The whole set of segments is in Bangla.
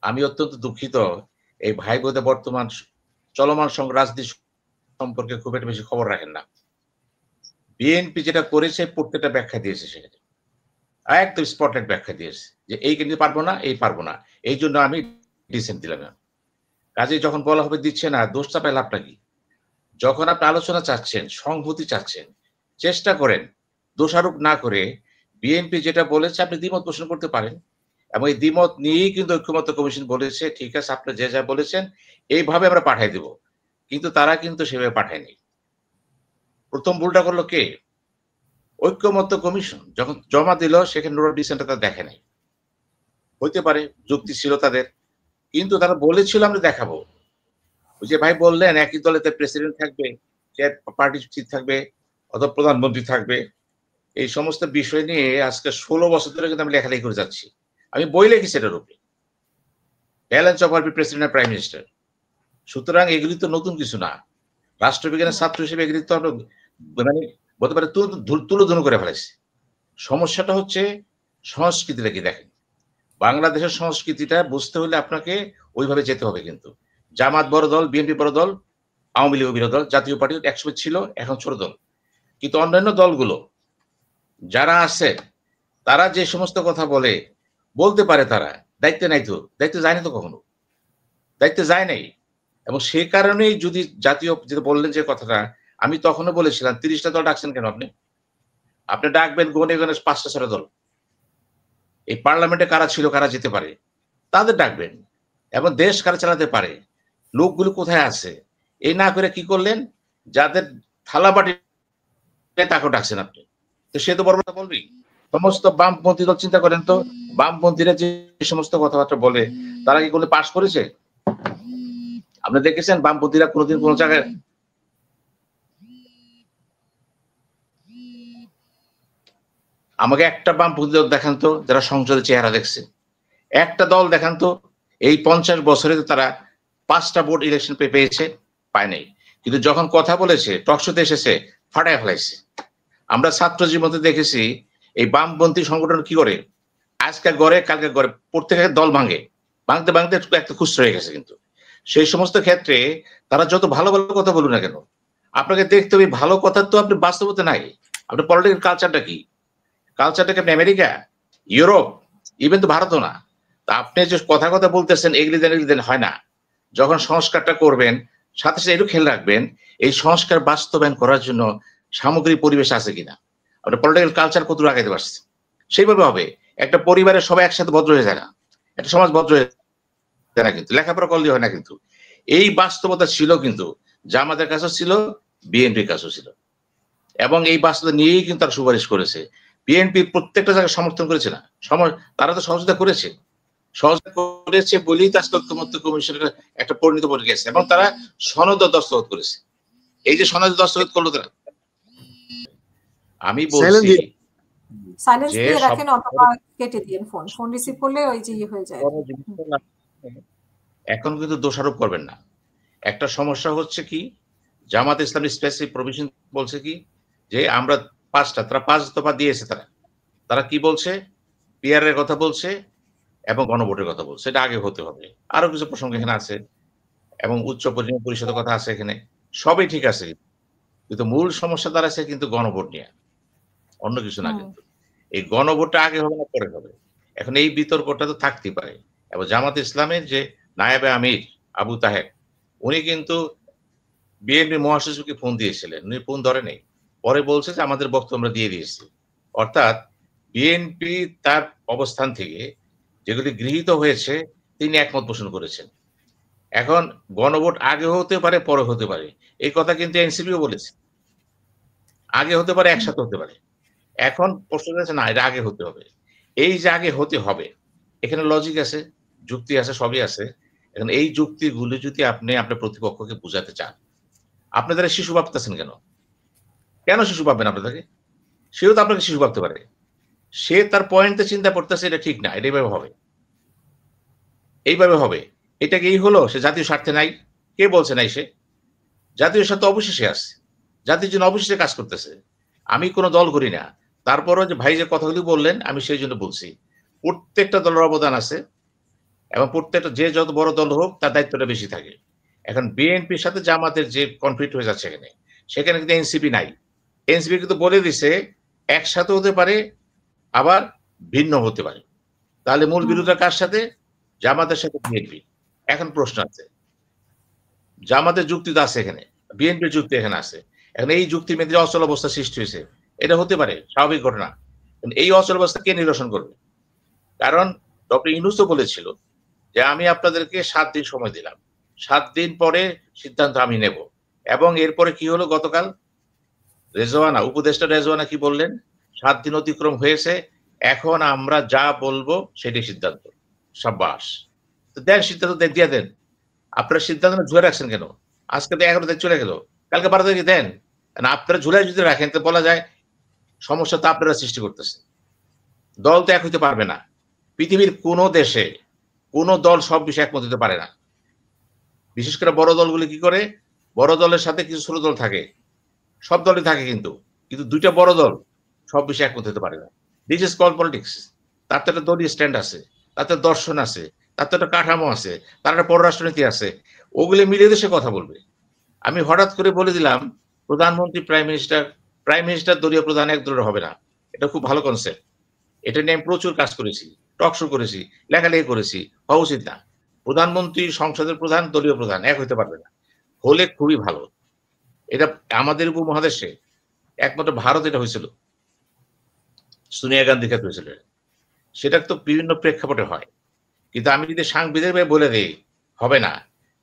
আমি অত্যন্ত দুঃখিত এই ভাই বোধে বর্তমান চলমান রাজনীতি সম্পর্কে খুব একটা বেশি খবর রাখেন না। বিএনপি যেটা করেছে প্রত্যেকটা ব্যাখ্যা দিয়েছে সেখানে, একদম স্পটলাইট ব্যাখ্যা দিয়েছে যে এই কিন্তু পারবো না, এই পারবো না, এই জন্য আমি ডিসেন্ট দিলাম না। কাজে যখন বলা হবে দিচ্ছে না, দোষ চাপায় লাভটা কি? যখন আপনি আলোচনা চাচ্ছেন, সংহতি চাচ্ছেন, চেষ্টা করেন দোষারোপ না করে বিএনপি যেটা বলেছে আপনি দ্বিমত পোষণ করতে পারেন, এবং এই দ্বিমত নিয়েই কিন্তু ঐক্যমত্য কমিশন বলেছে ঠিক আছে আপনি যে যা বলেছেন এইভাবে আমরা পাঠাই দেব, কিন্তু তারা কিন্তু সেভাবে পাঠায়নি। প্রথম ভুলটা করলো কে? ঐক্যমত্য কমিশন যখন জমা দিল সেখানে নো ডিসেন্টটা তারা দেখে নাই। হইতে পারে যুক্তি ছিল তাদের, কিন্তু তারা বলেছিল আমরা দেখাবো। ওই যে ভাই বললেন একই দলে প্রেসিডেন্ট থাকবে, পার্টি চিফ থাকবে অথবা প্রধানমন্ত্রী থাকবে, এই সমস্ত বিষয় নিয়ে আজকে 16 বছর ধরে কিন্তু আমি লেখালেখি করে যাচ্ছি। আমি বই লিখেছি এটার উপরে, balance of power president prime minister. সুতরাং এগুলি তো নতুন কিছু না। রাষ্ট্রবিজ্ঞানের ছাত্র হিসেবে এগুলি তো আমরা মানে বলতে পারে তুলোধুনো করে ফেলেছি। সমস্যাটা হচ্ছে সংস্কৃতিটা কি দেখেন, বাংলাদেশের সংস্কৃতিটা বুঝতে হলে আপনাকে ওইভাবে যেতে হবে। কিন্তু জামাত বড় দল, বিএনপি বড় দল, আওয়ামী লীগ বিরোধী দল, জাতীয় পার্টি একসময় ছিল, এখন ছোট দল। কিন্তু অন্যান্য দলগুলো যারা আছে তারা যে সমস্ত কথা বলতে পারে, তারা দায়িত্বে নাই তো, দায়িত্বে যায়নি তো কখনো, দায়িত্বে যায় নাই। এবং সেই কারণেই যদি জাতীয় যেটা বললেন যে কথাটা, আমি তখনও বলেছিলাম 30টা দল ডাকছেন কেন আপনি? আপনি ডাকবেন গনে গনে 5টা 6টা দল। এই পার্লামেন্টে কারা ছিল, কারা যেতে পারে তাদের ডাকবেন, এবং দেশ কারা চালাতে পারে, লোকগুলো কোথায় আছে, এই না করে কি করলেন, যাদের থালাবাটি তাকেও ডাকছেন আপনি। তো সে তো বড় কথা বলবি। সমস্ত বামপন্থী দল চিন্তা করেন তো, বামপন্থীরা যে সমস্ত কথাবার্তা বলে তারা কি কোনো পাশ করেছে? আপনি দেখেছেন বামপন্থীরা কোনোদিন কোনো জায়গায় আমাকে একটা বামপন্থী দল দেখান তো যারা সংসদের চেহারা দেখছে, একটা দল দেখান তো এই 50 বছরে তারা 5টা বোর্ড ইলেকশন পেয়েছে? পায় নাই। কিন্তু যখন কথা বলেছে, টকশোতে এসেছে, ফাটায় ফেলাইছে। আমরা ছাত্র জীবনে দেখেছি এই বামপন্থী সংগঠন কি করে, আজকে গড়ে কালকে গড়ে প্রত্যেকের দল ভাঙে, ভাঙতে ভাঙতে একটা খুচরো হয়ে গেছে। কিন্তু সেই সমস্ত ক্ষেত্রে তারা যত ভালো ভালো কথা বলুন না কেন, আপনাকে দেখতে হবে ভালো কথা তো আপনি বাস্তবতা নাই। আপনার পলিটিক্যাল কালচারটা কি? কালচারটাকে আপনি আমেরিকা, ইউরোপ, ইভেন তো ভারতও না। তা আপনি যে কথা কথা বলতেছেন এগুলি দেন হয় না। যখন সংস্কারটা করবেন সাথে সাথে একটু খেয়াল রাখবেন এই সংস্কার বাস্তবায়ন করার জন্য সামগ্রিক পরিবেশ আছে কিনা, আপনার পলিটিক্যাল কালচার কতটুকু আগাইতে পারছে, সেইভাবে হবে। একটা পরিবারের সবাই একসাথে ভদ্র হয়ে যায় না, একটা সমাজ ভদ্র হয়ে যায় না, কিন্তু লেখাপড়া করলে হয় না। কিন্তু এই বাস্তবতা ছিল, কিন্তু জামাতের কাছেও ছিল, বিএনপির কাছেও ছিল, এবং এই বাস্তবতা নিয়েই কিন্তু তারা সুপারিশ করেছে। বিএনপি প্রত্যেকটা জায়গায় সমর্থন করেছে না, তারা তো সহযোগিতা করেছে, সহযোগিতা করেছে বলেই তার ঐক্যমত্য কমিশনের একটা পরিণত পড়ে গেছে, এবং তারা সনদ দস্তখত করেছে। এই যে সনদ দস্তখত করলো তারা, আমি বলছি সাইলেন্স দিয়ে রাখেন অথবা কেটে দিন ফোন, ফোন রিসিভ করলে ওই যে হয়ে যায়। এখন কিন্তু দোষারোপ করবেন না। একটা সমস্যা হচ্ছে কি, জামাত ইসলামী স্পেসিফিক প্রভিশন বলছে কি যে আমরা 5টা, তারা 5 দফা দিয়েছে। তারা কি বলছে, পিআর এর কথা বলছে এবং গণভোটের কথা বলছে, এটা আগে হতে হবে। আরো কিছু প্রসঙ্গ এখানে আছে, এবং উচ্চ পরিষদের কথা আছে এখানে, সবই ঠিক আছে। কিন্তু মূল সমস্যা দাঁড়াচ্ছে কিন্তু গণভোট নিয়ে, অন্য কিছু না। কিন্তু এই গণভোটটা আগে হবে না পরে হবে, এখন এই বিতর্কটা তো থাকতেই পারে। এবং জামাত ইসলামের যে নায়েবে আমির আবু তাহের, উনি কিন্তু বিএনপি মহাসচিবকে ফোন দিয়েছিলেন, উনি ফোন ধরে নেই, পরে বলছে যে আমাদের বক্তব্য আমরা দিয়ে দিয়েছি। অর্থাৎ বিএনপি তার অবস্থান থেকে যেগুলি গৃহীত হয়েছে তিনি একমত পোষণ করেছেন। এখন গণভোট আগে হতে পারে পরে হতে পারে, এই কথা কিন্তু এনসিপিও বলেছে, আগে হতে পারে একসাথে হতে পারে। এখন প্রশ্ন হচ্ছে না, এটা আগে হতে হবে। এই যে আগে হতে হবে, এখানে লজিক আছে, যুক্তি আছে, সবই আছে। এখন এই যুক্তিগুলি যদি আপনি আপনার প্রতিপক্ষকে বুঝাতে চান, আপনাদের শিশু ভাবতেছেন কেন? কেন শিশু ভাববেন আপনাদেরকে? সেও তো আপনাকে শিশু ভাবতে পারে। সে তার পয়েন্টে চিন্তা করতেছে এটা ঠিক না, এটা এইভাবে হবে, এইভাবে হবে। এটা কি হলো? সে জাতীয় স্বার্থে নাই? কে বলছে নাই? সে জাতীয় স্বার্থে অবশেষে আসছে, জাতির জন্য অবশেষে কাজ করতেছে। আমি কোনো দল করি না, তারপরও যে ভাই যে কথাগুলি বললেন আমি সেই জন্য বলছি প্রত্যেকটা দলের অবদান আছে। এবং প্রত্যেকটা যে যত বড় দল হোক তার দায়িত্বটা বেশি থাকে। এখন বিএনপির সাথে জামাতের যে কনফ্লিক্ট হয়ে যাচ্ছে সেখানে কিন্তু এনসিপি নাই। এনসিপি কিন্তু বলে দিছে একসাথে হতে পারে, আবার ভিন্ন হতে পারে। তাহলে মূল বিরোধীরা কার সাথে? জামাতের সাথে বিএনপি। এখন প্রশ্ন আছে, জামাতের যুক্তি তো আছে এখানে, বিএনপির যুক্তি এখানে আছে। এখন এই যুক্তির মধ্যে অচল অবস্থা সৃষ্টি হয়েছে, এটা হতে পারে স্বাভাবিক ঘটনা। এই অচল অবস্থা কে নিরসন করবে? কারণ ডক্টর ইউনূস তো বলেছিল যে আমি আপনাদেরকে 7 দিন সময় দিলাম, 7 দিন পরে সিদ্ধান্ত আমি নেব। এবং এরপরে কি হলো? গতকাল রেজওয়ানা, উপদেষ্টা রেজওয়ানা কি বললেন? 7 দিন অতিক্রম হয়েছে, এখন আমরা যা বলবো সেটাই সিদ্ধান্ত। সাব্বাস, দেন সিদ্ধান্ত, দিয়ে দেন। আপনারা সিদ্ধান্ত ঝুলে রাখছেন কেন? আজকে তো 11 তারিখ চলে গেল, কালকে 12 তারিখে দেন। আপনারা ঝুলে যদি রাখেন তো বলা যায় সমস্যা তো আপনারা সৃষ্টি করতেছেন। দল তো এক হইতে পারবে না। পৃথিবীর কোন দেশে কোন দল সব বিষয়ে একমত হতে পারে না। বিশেষ করে বড় দলগুলি কি করে? বড় দলের সাথে কিছু ছোট দল থাকে, সব দলই থাকে, কিন্তু দুইটা বড় দল সব বিষয়ে একমত হতে পারে না। This is call politics. তার তো একটা দলীয় স্ট্যান্ড আছে, তাতে দর্শন আছে, তার তো একটা কাঠামো আছে, তার একটা পররাষ্ট্রনীতি আছে, ওগুলো মিলিয়ে দেশে কথা বলবে। আমি হঠাৎ করে বলে দিলাম প্রধানমন্ত্রী, প্রাইম মিনিস্টার দলীয় প্রধান এক দলের হবে না। এটা খুব ভালো কনসেপ্ট। এটা নিয়ে আমি প্রচুর কাজ করেছি, টক শো করেছি, লেখালেখি করেছি। হওয়া উচিত না। প্রধানমন্ত্রী, সংসদের প্রধান, দলীয় প্রধান এক হইতে পারবে না। হলে খুবই ভালো। এটা আমাদের উপমহাদেশে একমাত্র ভারত এটা হয়েছিল, সোনিয়া গান্ধী ক্ষেত্রে হয়েছিল। সেটা তো বিভিন্ন প্রেক্ষাপটে হয়, কিন্তু আমি যদি সাংবিধানিক বলে দিই হবে না,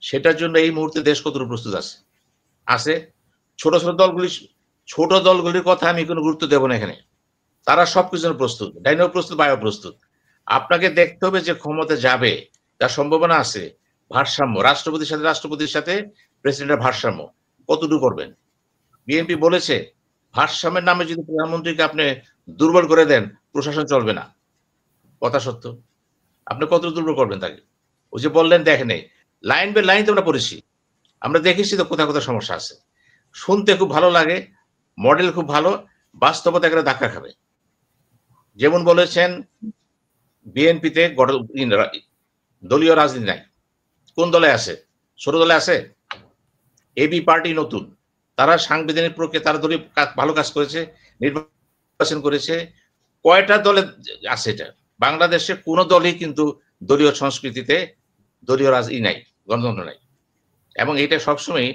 সেটার জন্য এই মুহূর্তে দেশ কতটুকু প্রস্তুত আছে? ছোট দলগুলির কথা আমি কোনো গুরুত্ব দেব না এখানে। তারা সবকিছুর জন্য প্রস্তুত, ডাইনেও প্রস্তুত, বায়ো প্রস্তুত। আপনাকে দেখতে হবে যে ক্ষমতা যাবে, তার সম্ভাবনা আছে। ভারসাম্য, রাষ্ট্রপতির সাথে প্রেসিডেন্টের ভারসাম্য কতটুকু করবেন? বিএনপি বলেছে ভারসাম্যের নামে যদি প্রধানমন্ত্রীকে আপনি দুর্বল করে দেন, প্রশাসন চলবে না। কথা সত্য। আপনি কত দুর্বল করবেন তাকে? ওই যে বললেন, দেখেন লাইন বাই লাইন তো আমরা পড়েছি, আমরা দেখেছি তো কোথায় কোথায় সমস্যা আছে। শুনতে খুব ভালো লাগে, মডেল খুব ভালো, বাস্তবতা একটা ধাক্কা খাবে। যেমন বলেছেন বিএনপিতে দলীয় রাজনীতি নাই। কোন দলে আছে? ছোট দলে আছে। এবি পার্টি নতুন, তারা সাংবিধানিক প্রক্রিয়া, তারা দলীয় ভালো কাজ করেছে, নির্বাচন করেছে। কয়টা দলে আছে? এটা বাংলাদেশে কোন দলই কিন্তু দলীয় সংস্কৃতিতে দলীয় রাজনীতি নাই, গণতন্ত্র নাই। এবং এটা সবসময়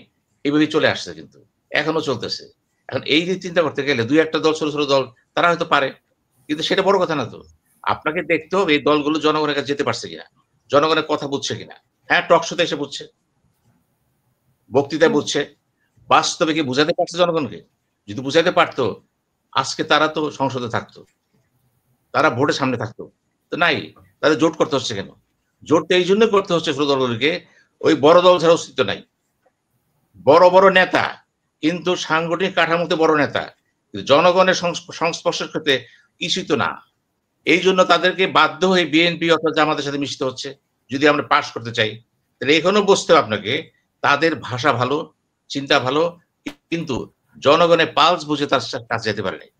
এইভাবেই চলে আসছে, কিন্তু এখনো চলতেছে। এখন এই যে চিন্তা করতে গেলে দুই একটা দল, ছোট ছোট দল, তারা হয়তো পারে, কিন্তু সেটা বড় কথা না তো। আপনাকে দেখতে হবে এই দলগুলো জনগণের কাছে যেতে পারছে কিনা, জনগণের কথা বুঝছে কিনা। হ্যাঁ, টক শোতে এসে বুঝছে, বক্তৃতায় বুঝছে, বাস্তবে কি বুঝাতে পারছে জনগণকে? যদি বুঝাতে পারতো, আজকে তারা তো সংসদে থাকতো, তারা ভোটের সামনে থাকতো। তো নাই, তাদের জোট করতে হচ্ছে কেন? জোটটা এই জন্য করতে হচ্ছে ছোট দলগুলিকে, ওই বড় দল ছাড়া অস্তিত্ব নাই। বড় বড় নেতা কিন্তু সাংগঠনিক কাঠামোতে বড় নেতা, জনগণের সংস্পর্শের ক্ষেত্রে কিছুই তো না। এই জন্য তাদেরকে বাধ্য হয়ে বিএনপি অথবা জামাতের সাথে মিশতে হচ্ছে যদি আমরা পাশ করতে চাই। তাহলে এখনো বুঝতে হবে আপনাকে, তাদের ভাষা ভালো, চিন্তা ভালো, কিন্তু জনগণের পালস বুঝে তার কাছে যেতে পারে নাই।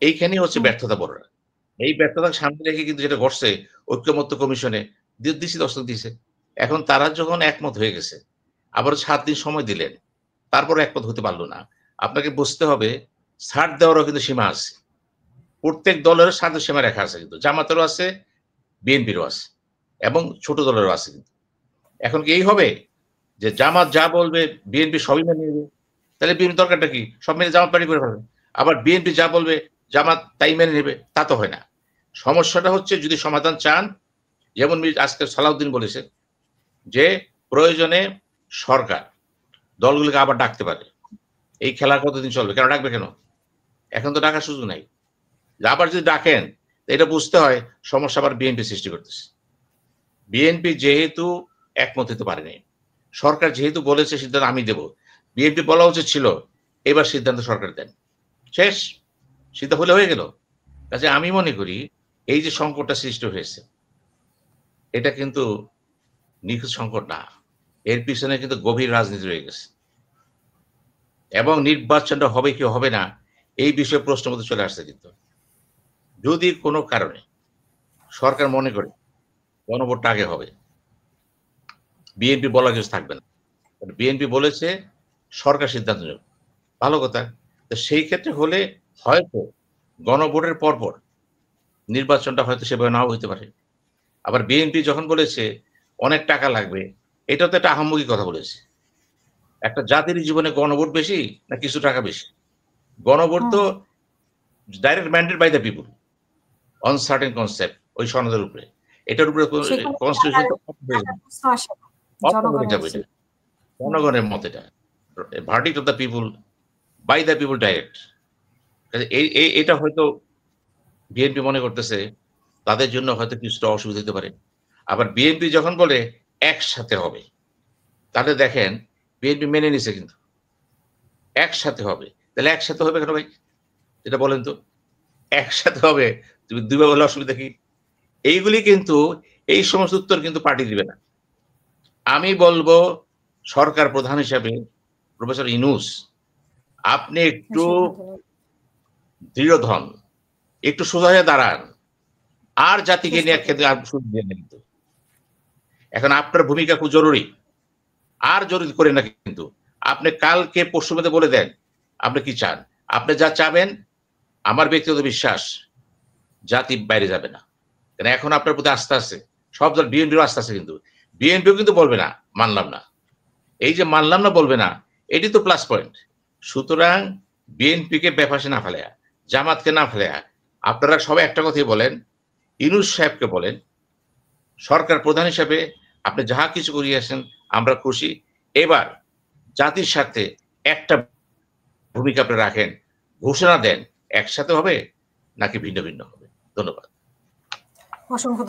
এইখানেই হচ্ছে ব্যর্থতা বড়রা। এই ব্যর্থতার সামনে রেখে কিন্তু যেটা ঘটছে, ঐক্যমত্য কমিশনে দিছি দস্তক দিয়েছে। এখন তারা যখন একমত হয়ে গেছে, আবার 7 দিন সময় দিলেন, তারপর একমত হতে পারলো না। আপনাকে বুঝতে হবে ছাড় দেওয়ারও কিন্তু সীমা আছে। প্রত্যেক দলের সাথে সীমা রেখা আছে, কিন্তু জামাতেরও আছে, বিএনপিরও আছে, এবং ছোট দলেরও আছে। কিন্তু এখন কি এই হবে যে জামাত যা বলবে বিএনপি সবই মেনে নেবে? তাহলে বিএনপি দরকারটা কি? সব মেনে জামাত পার্টি করে ফেলবে। আবার বিএনপি যা বলবে জামাত তাই মেনে নেবে, তা তো হয় না। সমস্যাটা হচ্ছে যদি সমাধান চান, যেমন আজকে সালাউদ্দিন বলেছে যে প্রয়োজনে সরকার দলগুলোকে আবার ডাকতে পারে। এই খেলা কতদিন চলবে? কেন ডাকবে কেন? এখন তো ডাকার সুযোগ নাই। আবার যদি ডাকেন, এটা বুঝতে হয় সমস্যা আবার বিএনপি সৃষ্টি করতেছে। বিএনপি যেহেতু একমত হতে পারেনি, সরকার যেহেতু বলেছে সিদ্ধান্ত আমি দেব, বিএনপি বলা উচিত ছিল এবার সিদ্ধান্ত সরকার দেন, শেষ, সিদ্ধান্ত হলে হয়ে গেল। কাজে আমি মনে করি এই যে সংকটটা সৃষ্টি হয়েছে, এটা কিন্তু নিখুঁত সংকট না, এর পিছনে কিন্তু গভীর রাজনীতি রয়ে গেছে। এবং নির্বাচনটা হবে কি হবে না এই বিষয়ে প্রশ্ন মধ্যে চলে আসছে। কিন্তু যদি কোনো কারণে সরকার মনে করে গণভোটটা আগে হবে, বিএনপি বলার কিছু থাকবে না। বিএনপি বলেছে সরকার সিদ্ধান্ত নেবে, ভালো কথা। তো সেই ক্ষেত্রে হলে হয়তো গণভোটের পরপর নির্বাচনটা হয়তো সেভাবে নাও হইতে পারে। আবার বিএনপি যখন বলেছে অনেক টাকা লাগবে, এটাও তো একটা আহাম্মকি কথা বলেছে। একটা জাতির জীবনে গণভোট বেশি না কিছু টাকা বেশি? গণভোট তো direct mandate by the people on certain concept, ওই সনদের উপরে। এটার উপরে কনস্টিটিউশন জনগণের মত, এটা verdict of the people by the people direct. এটা হয়তো বিএনপি মনে করতেছে তাদের জন্য হয়তো কিছুটা অসুবিধা হতে পারে। আবার বিএনপি যখন বলে একসাথে হবে, তাহলে দেখেন বিএনপি মেনে নিছে, কিন্তু একসাথে হবে। তাহলে একসাথে হবে কেন ভাই, এটা বলেন তো? একসাথে হবে, তুমি দুইবার বলে অসুবিধা কি? এইগুলি কিন্তু, এই সমস্ত উত্তর কিন্তু পার্টি দিবে না। আমি বলবো সরকার প্রধান হিসাবে প্রফেসর ইউনূস, আপনি একটু দৃঢ় ধন, একটু সোজা হয়ে দাঁড়ান, আর জাতিকে নিয়ে ক্ষেত্রে আর সুযোগ দেন না। কিন্তু এখন আপনার ভূমিকা খুব জরুরি, আর জরুরি করে না। কিন্তু আপনি কালকে পরশু মধ্যে বলে দেন আপনি কি চান। আপনি যা চাবেন, আমার ব্যক্তিগত বিশ্বাস জাতি বাইরে যাবে না। কারণ এখন আপনার প্রতি আস্থা আছে, সব দল, বিএনপিও আস্থা আছে, কিন্তু বিএনপিও কিন্তু বলবে না মানলাম না। এই যে মানলাম না বলবে না, এটি তো প্লাস পয়েন্ট। সুতরাং বিএনপিকে বেফাসে না ফেলেয়া, জামাতকে না ফেলেয়া, আপনারা সবাই একটা কথাই বলেন, ইউনূস সাহেবকে বলেন সরকার প্রধান হিসাবে আপনি যাহা কিছু করিয়েছেন আমরা খুশি। এবার জাতির সাথে একটা ভূমিকা আপনি রাখেন, ঘোষণা দেন একসাথে হবে নাকি ভিন্ন ভিন্ন হবে। ধন্যবাদ। অসংখ্য